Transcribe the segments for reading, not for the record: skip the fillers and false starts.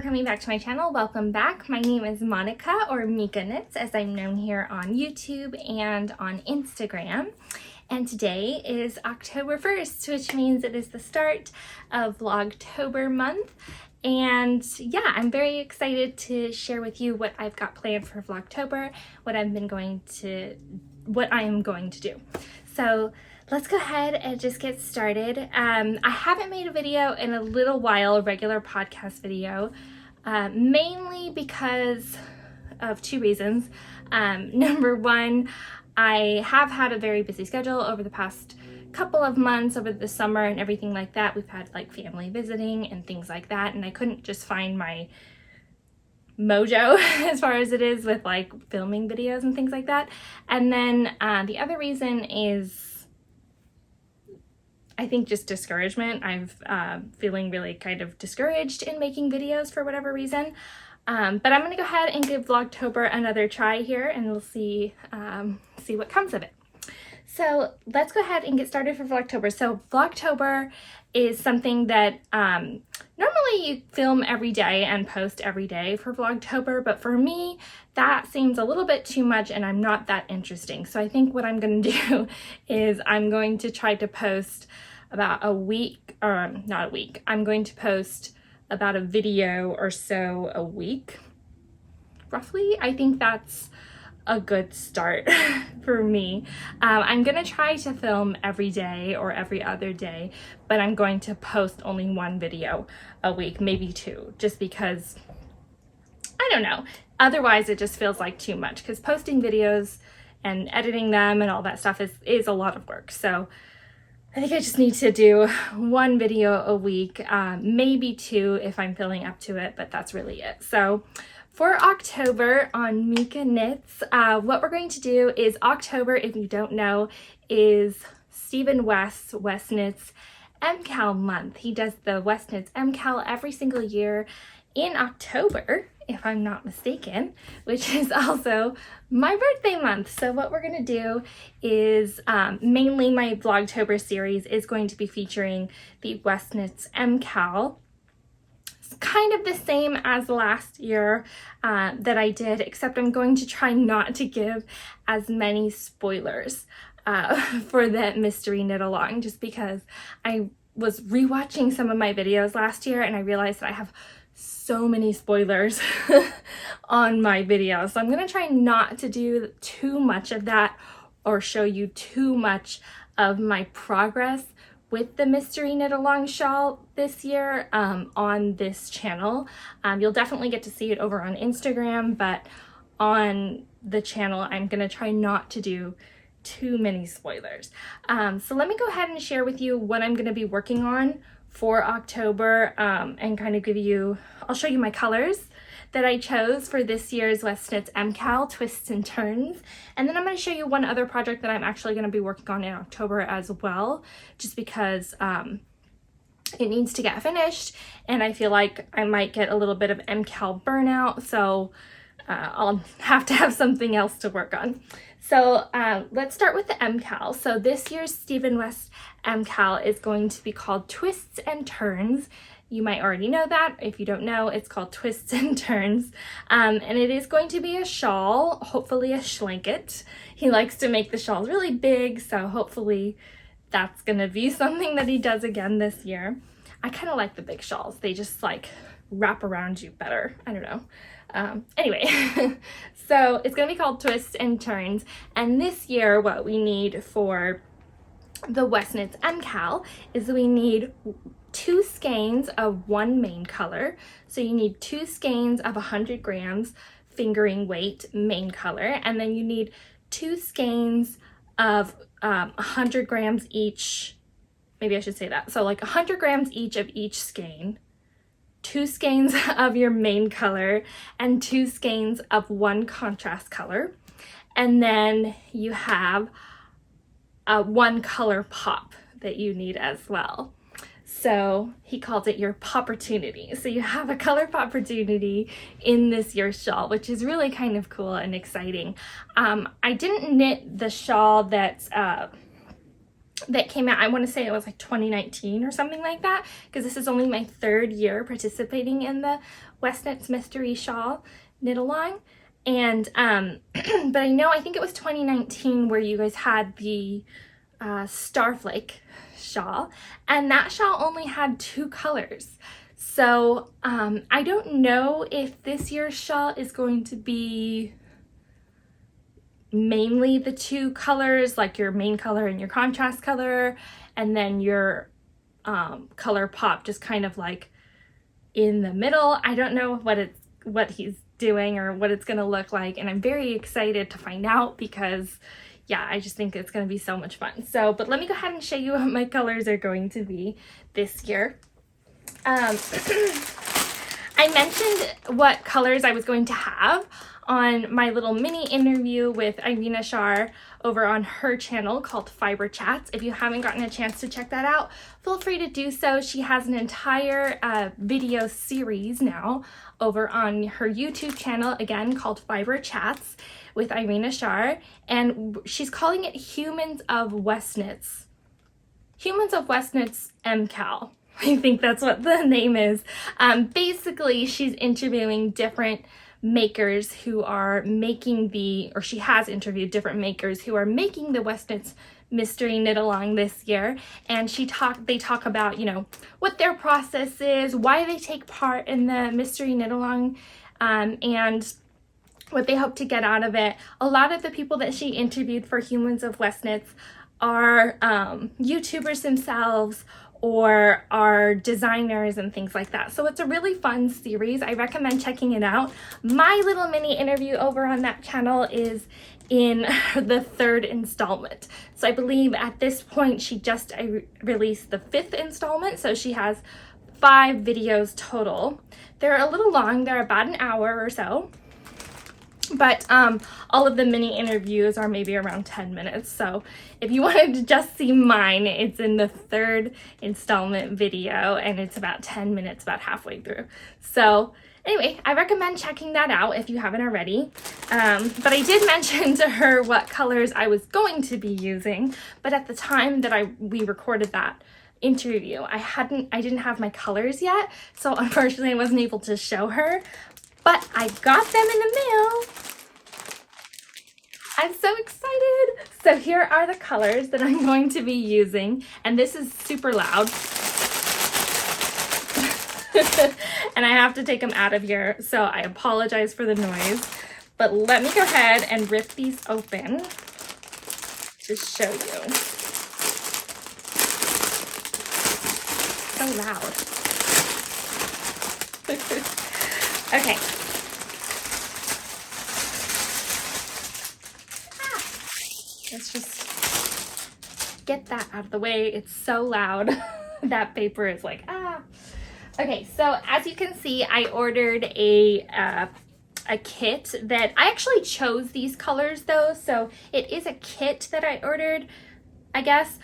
coming back to my channel. Welcome back. My name is Monica, or Mika Knits, as I'm known here on YouTube and on Instagram. And today is October 1st, which means it is the start of Vlogtober month. And yeah, I'm very excited to share with you what I've got planned for Vlogtober, what I am going to do. So let's go ahead and just get started. I haven't made a video in a little while, a regular podcast video, mainly because of two reasons. Number one, I have had a very busy schedule over the past couple of months, over the summer and everything like that. We've had like family visiting and things like that, and I couldn't just find my mojo as far as it is with like filming videos and things like that. And then the other reason is I think just discouragement. I'm feeling really kind of discouraged in making videos for whatever reason. But I'm gonna go ahead and give Vlogtober another try here, and we'll see what comes of it. So let's go ahead and get started for Vlogtober. So Vlogtober is something that normally you film every day and post every day for Vlogtober, but for me, that seems a little bit too much and I'm not that interesting. So I think what I'm gonna do is I'm going to try to post about a week, or not a week, I'm going to post about a video or so a week, roughly. I think that's a good start for me. I'm gonna try to film every day or every other day, but I'm going to post only one video a week, maybe two, just because, I don't know, otherwise it just feels like too much, because posting videos and editing them and all that stuff is a lot of work. So I think I just need to do one video a week, maybe two if I'm feeling up to it, but that's really it. So for October on Mika Knits, what we're going to do is October, if you don't know, is Stephen West's WestKnits MKAL month. He does the WestKnits MCAL every single year in October, if I'm not mistaken, which is also my birthday month. So what we're gonna do is mainly my Vlogtober series is going to be featuring the WestKnits MCAL. It's kind of the same as last year that I did, except I'm going to try not to give as many spoilers for the mystery knit along, just because I was rewatching some of my videos last year and I realized that I have so many spoilers on my videos. So I'm gonna try not to do too much of that or show you too much of my progress with the mystery knit along shawl this year on this channel. You'll definitely get to see it over on Instagram, but on the channel I'm gonna try not to do too many spoilers. So let me go ahead and share with you what I'm gonna be working on for October and kind of give you, I'll show you my colors that I chose for this year's WestKnits MCAL Twists and Turns, and then I'm going to show you one other project that I'm actually going to be working on in October as well, just because it needs to get finished and I feel like I might get a little bit of MCAL burnout, so I'll have to have something else to work on. So let's start with the MCAL. So this year's Stephen West MCAL is going to be called Twists and Turns. You might already know that. If you don't know, it's called Twists and Turns. And it is going to be a shawl, hopefully a schlanket. He likes to make the shawls really big, so hopefully that's gonna be something that he does again this year. I kind of like the big shawls. They just like wrap around you better. I don't know. Anyway, so it's gonna be called Twists and Turns, and this year what we need for the WestKnits MCAL is we need 2 skeins of one main color. So you need 2 skeins of 100 grams fingering weight main color, and then you need 2 skeins of 100 grams each, maybe I should say that, so like 100 grams each of each skein, 2 skeins of your main color, and 2 skeins of one contrast color. And then you have one color pop that you need as well. So he calls it your popportunity. So you have a color popportunity in this year's shawl, which is really kind of cool and exciting. I didn't knit the shawl that came out, I want to say it was like 2019 or something like that, because this is only my 3rd year participating in the Westknits mystery shawl knit along. And but I think it was 2019 where you guys had the Starflake shawl, and that shawl only had 2 colors. So I don't know if this year's shawl is going to be mainly the 2 colors, like your main color and your contrast color, and then your color pop just kind of like in the middle. I don't know what he's doing or what it's gonna look like, and I'm very excited to find out because yeah, I just think it's gonna be so much fun. So, but let me go ahead and show you what my colors are going to be this year. I mentioned what colors I was going to have on my little mini interview with Irina Shar over on her channel called Fiber Chats. If you haven't gotten a chance to check that out, feel free to do so. She has an entire video series now over on her YouTube channel, again called Fiber Chats with Irina Shar, and she's calling it Humans of Westknits. Humans of Westknits MKAL. I think that's what the name is. Basically, she's interviewing different makers who are making or she has interviewed different makers who are making the Westknits mystery knit along this year, and they talk about, you know, what their process is, why they take part in the mystery knit along, and what they hope to get out of it. A lot of the people that she interviewed for Humans of Westknits are YouTubers themselves or are designers and things like that. So it's a really fun series. I recommend checking it out. My little mini interview over on that channel is in the 3rd installment. So I believe at this point she just released the 5th installment, so she has 5 videos total. They're a little long, they're about an hour or so. But all of the mini interviews are maybe around 10 minutes. So if you wanted to just see mine, it's in the 3rd installment video, and it's about 10 minutes, about halfway through. So anyway, I recommend checking that out if you haven't already. But I did mention to her what colors I was going to be using, but at the time that we recorded that interview, I didn't have my colors yet, so unfortunately I wasn't able to show her. But I got them in the mail. I'm so excited. So here are the colors that I'm going to be using. And this is super loud. And I have to take them out of here, so I apologize for the noise. But let me go ahead and rip these open to show you. So loud. Okay. Let's just get that out of the way. It's so loud. That paper is like, ah. Okay, so as you can see, I ordered a kit that I actually chose these colors though. So it is a kit that I ordered, I guess.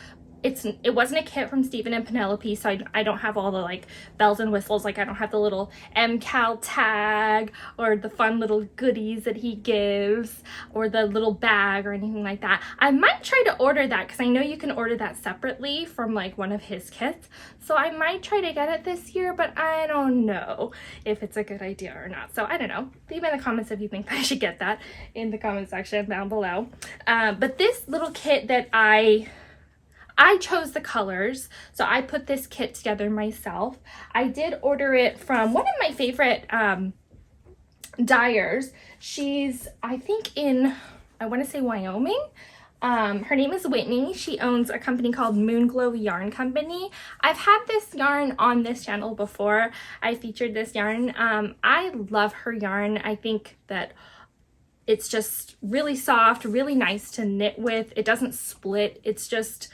It wasn't a kit from Stephen and Penelope, so I don't have all the like bells and whistles. Like I don't have the little MCAL tag or the fun little goodies that he gives or the little bag or anything like that. I might try to order that because I know you can order that separately from like one of his kits. So I might try to get it this year, but I don't know if it's a good idea or not. So I don't know. Leave in the comments if you think I should get that in the comment section down below. But this little kit that I chose the colors, so I put this kit together myself. I did order it from one of my favorite dyers. She's, I think in, I want to say Wyoming. Her name is Whitney. She owns a company called Moonglow Yarn Company. I've had this yarn on this channel before. I featured this yarn. I love her yarn. I think that it's just really soft, really nice to knit with. It doesn't split. It's just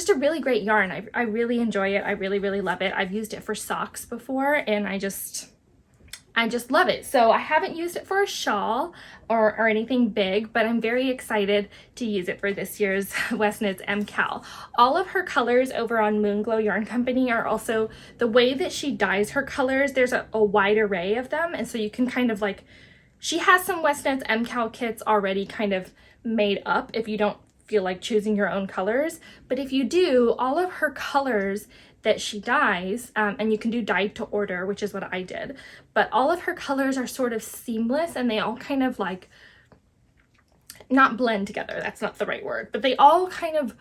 a really great yarn. I really enjoy it. I really, really love it. I've used it for socks before, and I just love it. So I haven't used it for a shawl or anything big, but I'm very excited to use it for this year's WestKnits MCAL. All of her colors over on Moonglow Yarn Company are also, the way that she dyes her colors, there's a wide array of them, and so you can kind of like, she has some WestKnits MCAL kits already kind of made up if you don't feel like choosing your own colors. But if you do, all of her colors that she dyes, and you can do dye to order, which is what I did, but all of her colors are sort of seamless and they all kind of like, not blend together, that's not the right word, but they all kind of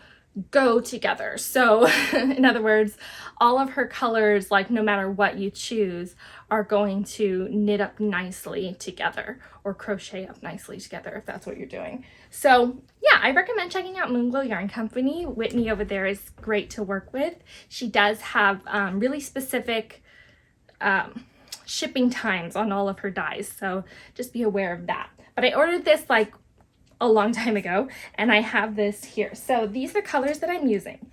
go together. So in other words, all of her colors, like no matter what you choose, are going to knit up nicely together or crochet up nicely together if that's what you're doing. So yeah, I recommend checking out Moonglow Yarn Company. Whitney over there is great to work with. She does have really specific shipping times on all of her dyes, so just be aware of that. But I ordered this like a long time ago, and I have this here. So these are colors that I'm using.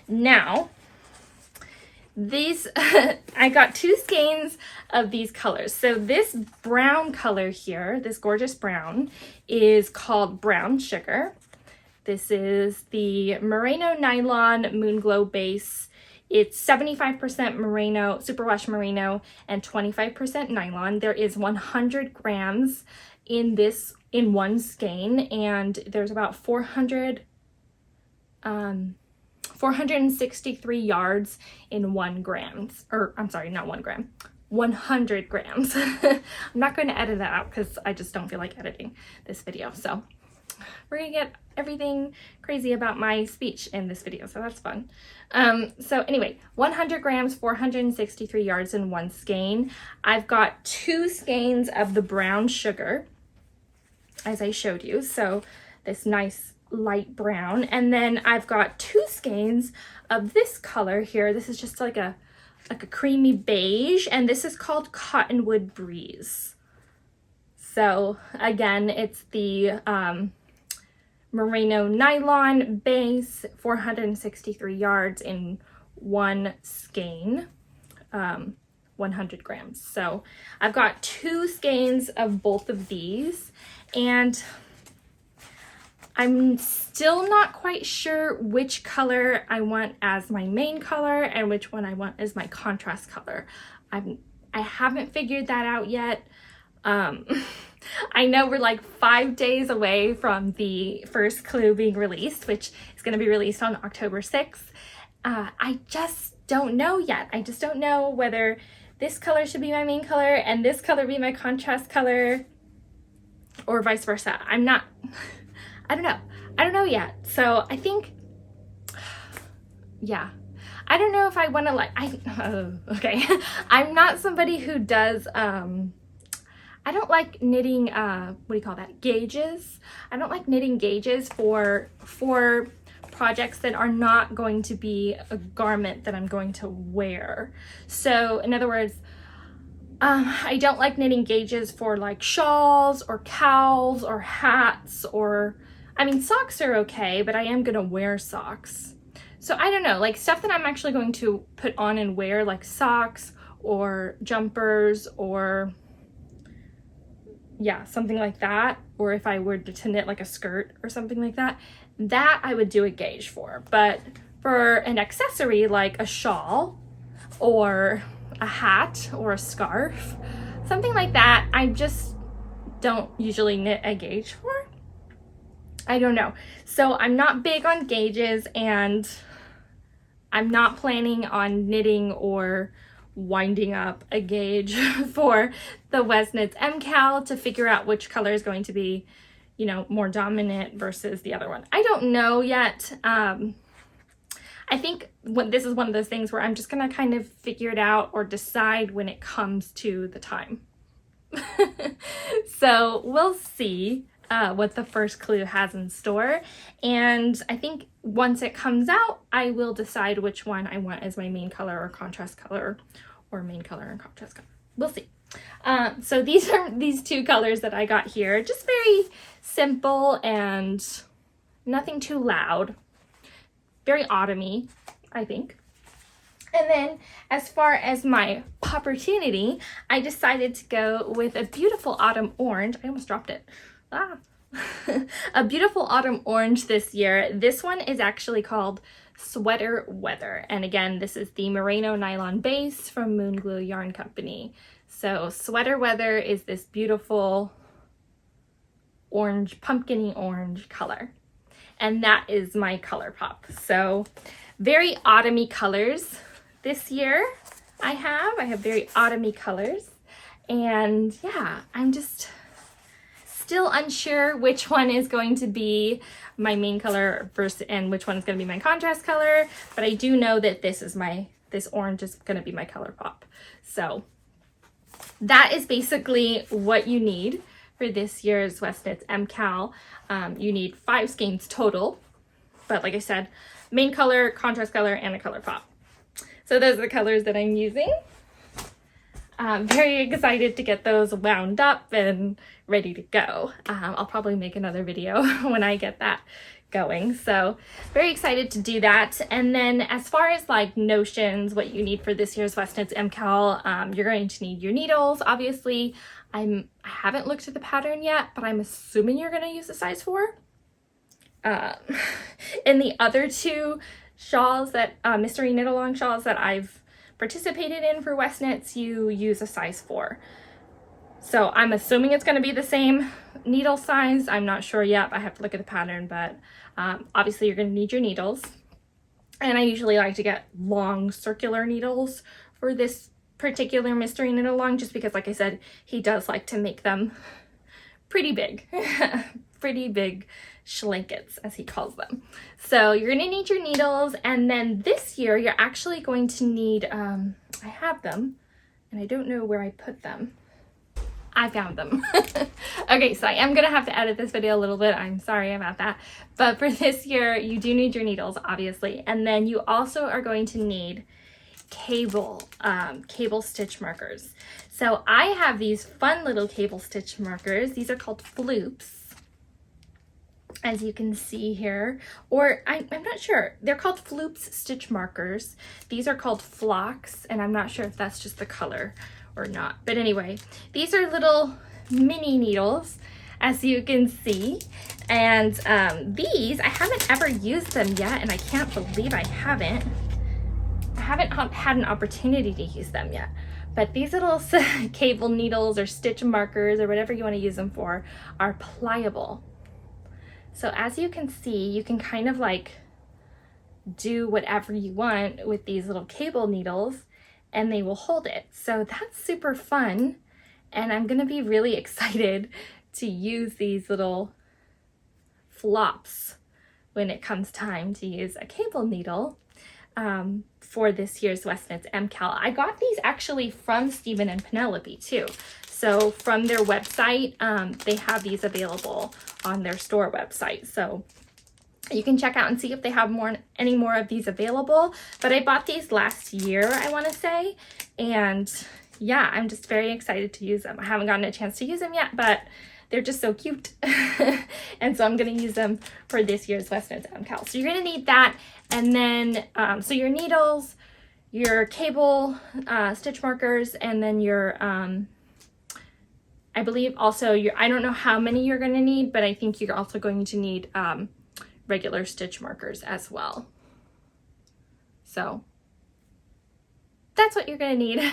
Now, these, I got 2 skeins of these colors. So this brown color here, this gorgeous brown, is called Brown Sugar. This is the Merino Nylon Moonglow base. It's 75% merino, superwash merino, and 25% nylon. There is 100 grams in one skein, and there's about 463 yards in 1 gram, or I'm sorry, not 1 gram, 100 grams. I'm not going to edit that out because I just don't feel like editing this video. So we're gonna get everything crazy about my speech in this video, so that's fun. So anyway, 100 grams, 463 yards in 1 skein. I've got 2 skeins of the Brown Sugar, as I showed you, so this nice light brown, and then I've got 2 skeins of this color here. This is just like a creamy beige, and this is called Cottonwood Breeze. So again, it's the merino nylon base, 463 yards in 1 skein, 100 grams. So I've got 2 skeins of both of these, and I'm still not quite sure which color I want as my main color and which one I want as my contrast color. I haven't figured that out yet. I know we're like 5 days away from the first clue being released, which is going to be released on October 6th. I just don't know yet. I just don't know whether this color should be my main color and this color be my contrast color, or vice versa. I don't know. I don't know yet. So I think, yeah. I don't know if I want to okay. I'm not somebody who does, I don't like knitting, what do you call that? Gauges. I don't like knitting gauges for projects that are not going to be a garment that I'm going to wear. So in other words, I don't like knitting gauges for like shawls or cowls or hats, or, I mean, socks are okay, but I am gonna wear socks. So I don't know, like stuff that I'm actually going to put on and wear, like socks or jumpers or, yeah, something like that. Or if I were to knit like a skirt or something like that, that I would do a gauge for. But for an accessory like a shawl or a hat or a scarf, something like that, I just don't usually knit a gauge for. I don't know. So I'm not big on gauges, and I'm not planning on knitting or winding up a gauge for the Westknits MKAL to figure out which color is going to be, you know, more dominant versus the other one. I don't know yet. I think this is one of those things where I'm just gonna kind of figure it out or decide when it comes to the time. So we'll see what the first clue has in store, and I think once it comes out, I will decide which one I want as my main color or contrast color, or main color and contrast color. We'll see. So these are these 2 colors that I got here, just very simple and nothing too loud, very autumny, I think. And then as far as my opportunity, I decided to go with a beautiful autumn orange. I almost dropped it. A beautiful autumn orange this year. This one is actually called Sweater Weather, and again, this is the merino nylon base from Moonglow Yarn Company. So Sweater Weather is this beautiful orange, pumpkin-y orange color, and that is my color pop. So very autumny colors this year. I have very autumny colors, and yeah, I'm just still unsure which one is going to be my main color first and which one is going to be my contrast color, but I do know that this orange is going to be my color pop. So that is basically what you need for this year's WestKnits MCAL. You need 5 skeins total, but like I said, main color, contrast color, and a color pop. So those are the colors that I'm using. I'm very excited to get those wound up and ready to go. I'll probably make another video when I get that going. So very excited to do that. And then as far as like notions, what you need for this year's WestKnits MCAL, you're going to need your needles, obviously. I haven't looked at the pattern yet, but I'm assuming you're going to use a size 4. In the other 2 shawls that, mystery knit along shawls that I've participated in for WestKnits, you use a size 4. So I'm assuming it's going to be the same needle size. I'm not sure yet. I have to look at the pattern, but obviously you're going to need your needles. And I usually like to get long circular needles for this particular mystery knit along, just because, like I said, he does like to make them pretty big. Pretty big schlankets, as he calls them. So you're going to need your needles, and then this year you're actually going to need, I have them, and I don't know where I put them. I found them. Okay, so I am going to have to edit this video a little bit. I'm sorry about that. But for this year, you do need your needles, obviously. And then you also are going to need cable stitch markers. So I have these fun little cable stitch markers. These are called floops, as you can see here, or I'm not sure. They're called floops stitch markers. These are called flocks, and I'm not sure if that's just the color or not. But anyway, these are little mini needles, as you can see. And these, I haven't ever used them yet, and I can't believe I haven't had an opportunity to use them yet. But these little cable needles or stitch markers or whatever you want to use them for are pliable. So as you can see, you can kind of like do whatever you want with these little cable needles and they will hold it. So that's super fun. And I'm gonna be really excited to use these little flops when it comes time to use a cable needle for this year's WestKnits MCAL. I got these actually from Stephen and Penelope too. So from their website, they have these available on their store website. So you can check out and see if they have any more of these available. But I bought these last year, I want to say. And yeah, I'm just very excited to use them. I haven't gotten a chance to use them yet, but they're just so cute. And so I'm going to use them for this year's WestKnits MCAL. So you're going to need that. And then, so your needles, your cable stitch markers, and then your, I believe also I don't know how many you're going to need, but I think you're also going to need regular stitch markers as well. So that's what you're going to need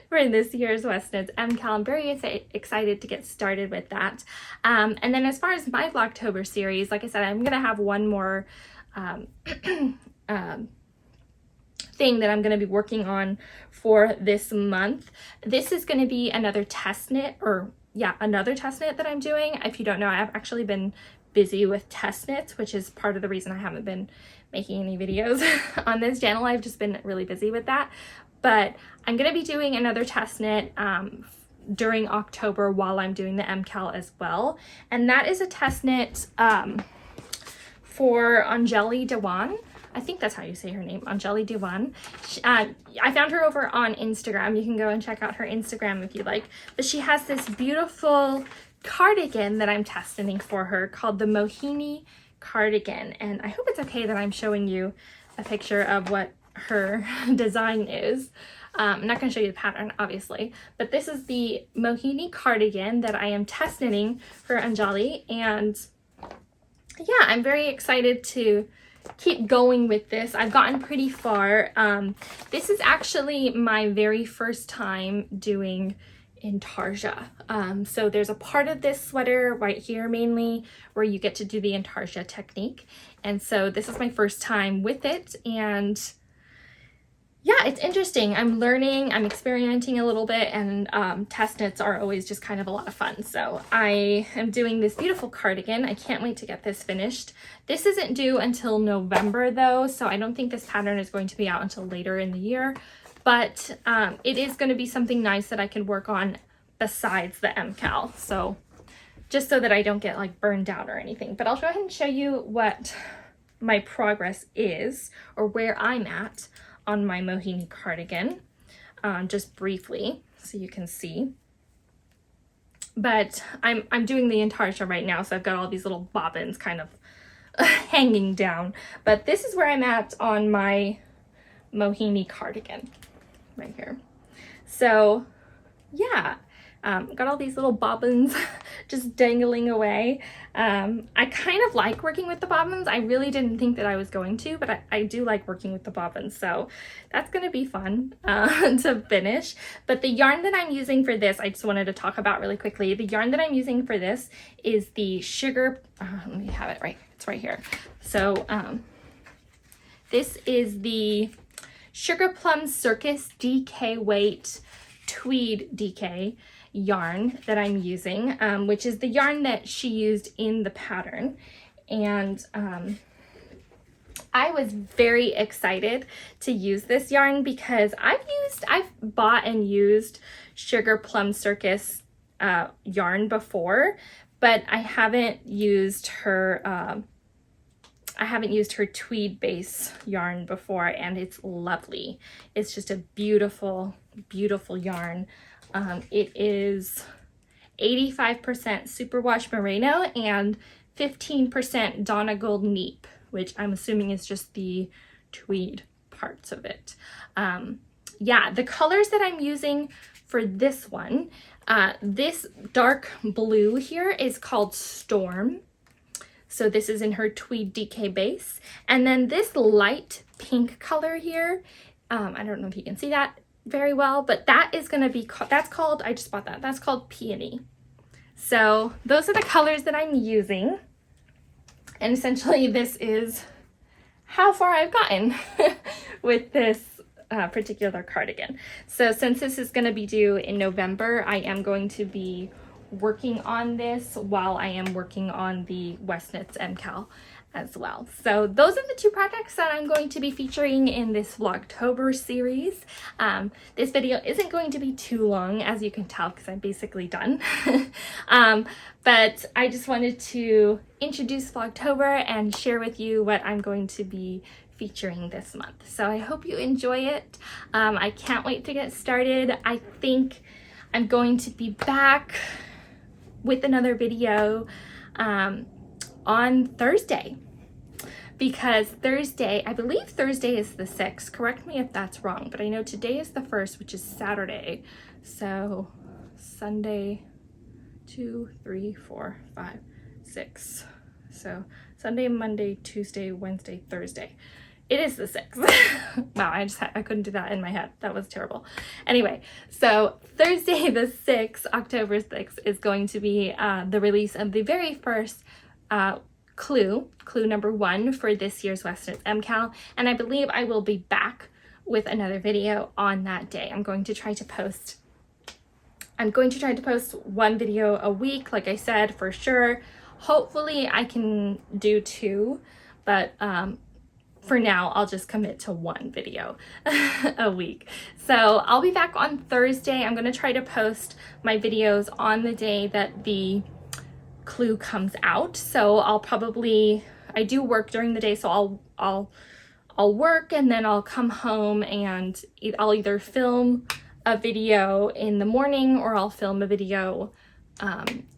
for this year's WestKnits MCAL. I'm very excited to get started with that. And then as far as my Vlogtober series, like I said, I'm going to have one more thing that I'm going to be working on for this month. This is going to be another test knit, another test knit that I'm doing. If you don't know, I've actually been busy with test knits, which is part of the reason I haven't been making any videos on this channel. I've just been really busy with that. But I'm going to be doing another test knit during October while I'm doing the MCAL as well. And that is a test knit for Anjali Diwan. I think that's how you say her name, Anjali Diwan. I found her over on Instagram. You can go and check out her Instagram if you like. But she has this beautiful cardigan that I'm testing for her called the Mohini Cardigan. And I hope it's okay that I'm showing you a picture of what her design is. I'm not going to show you the pattern, obviously. But this is the Mohini Cardigan that I am test knitting for Anjali. And yeah, I'm very excited to keep going with this. I've gotten pretty far. This is actually my very first time doing intarsia. So there's a part of this sweater right here mainly where you get to do the intarsia technique. And so this is my first time with it, and yeah, it's interesting. I'm learning, I'm experimenting a little bit, and test knits are always just kind of a lot of fun. So I am doing this beautiful cardigan. I can't wait to get this finished. This isn't due until November though, so I don't think this pattern is going to be out until later in the year, but it is going to be something nice that I can work on besides the MCAL. So just so that I don't get like burned out or anything. But I'll go ahead and show you what my progress is, or where I'm at on my Mohini cardigan, just briefly so you can see. But I'm doing the intarsia right now, so I've got all these little bobbins kind of hanging down. But this is where I'm at on my Mohini cardigan right here. So yeah, got all these little bobbins just dangling away. I kind of like working with the bobbins. I really didn't think that I was going to, but I do like working with the bobbins, so that's going to be fun to finish. But the yarn that I'm using for this, I just wanted to talk about really quickly. The yarn that I'm using for this is the sugar, let me have it right, it's right here. So this is the Sugar Plum Circus DK weight tweed DK yarn that I'm using, which is the yarn that she used in the pattern. And I was very excited to use this yarn because I've bought and used Sugar Plum Circus yarn before, but I haven't used her tweed base yarn before, and it's lovely. It's just a beautiful, beautiful yarn. It is 85% superwash merino and 15% Donna Gold neep, which I'm assuming is just the tweed parts of it. Yeah, the colors that I'm using for this one, this dark blue here is called Storm. So this is in her tweed DK base. And then this light pink color here, I don't know if you can see that very well, but that is going to be, that's called, I just bought that, that's called Peony. So those are the colors that I'm using. And essentially this is how far I've gotten with this particular cardigan. So since this is going to be due in November, I am going to be working on this while I am working on the Westknits MKAL as well. So those are the two projects that I'm going to be featuring in this Vlogtober series. This video isn't going to be too long, as you can tell, because I'm basically done. But I just wanted to introduce Vlogtober and share with you what I'm going to be featuring this month. So I hope you enjoy it. I can't wait to get started. I think I'm going to be back with another video on Thursday, because Thursday, I believe Thursday is the 6th. Correct me if that's wrong, but I know today is the 1st, which is Saturday. So Sunday, 2, 3, 4, 5, 6. So Sunday, Monday, Tuesday, Wednesday, Thursday. It is the 6th. Wow, I couldn't do that in my head. That was terrible. Anyway, so Thursday the 6th, October 6th, is going to be the release of the very first clue number 1 for this year's Westknits MCAL, and I believe I will be back with another video on that day. I'm going to try to post one video a week, like I said, for sure. Hopefully I can do 2, but for now, I'll just commit to 1 video a week. So I'll be back on Thursday. I'm gonna try to post my videos on the day that the clue comes out. So I do work during the day, so I'll work and then I'll come home and I'll either film a video in the morning or I'll film a video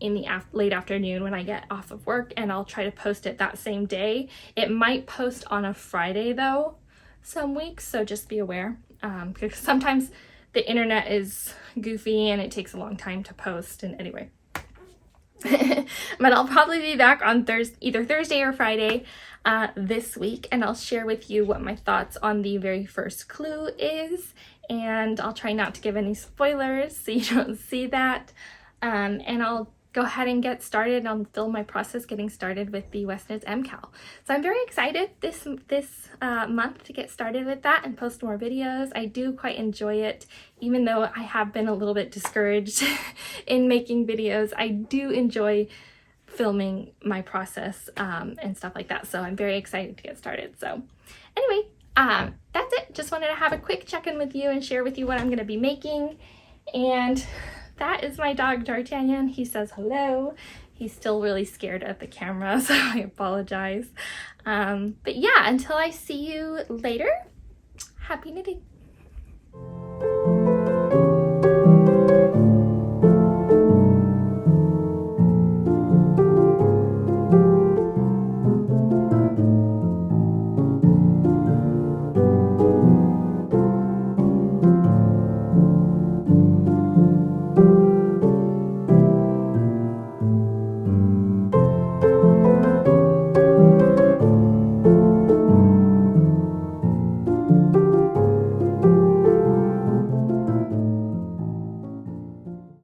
in the late afternoon when I get off of work, and I'll try to post it that same day. It might post on a Friday though some weeks, so just be aware, because sometimes the internet is goofy and it takes a long time to post, and anyway. But I'll probably be back on either Thursday or Friday this week, and I'll share with you what my thoughts on the very first clue is, and I'll try not to give any spoilers so you don't see that. And I'll go ahead and get started. I'll film my process getting started with the WestKnits MCAL. So I'm very excited this month to get started with that and post more videos. I do quite enjoy it, even though I have been a little bit discouraged in making videos. I do enjoy filming my process and stuff like that. So I'm very excited to get started. So anyway, that's it. Just wanted to have a quick check-in with you and share with you what I'm going to be making. And that is my dog D'Artagnan. He says hello. He's still really scared of the camera, so I apologize. But yeah, until I see you later, happy knitting.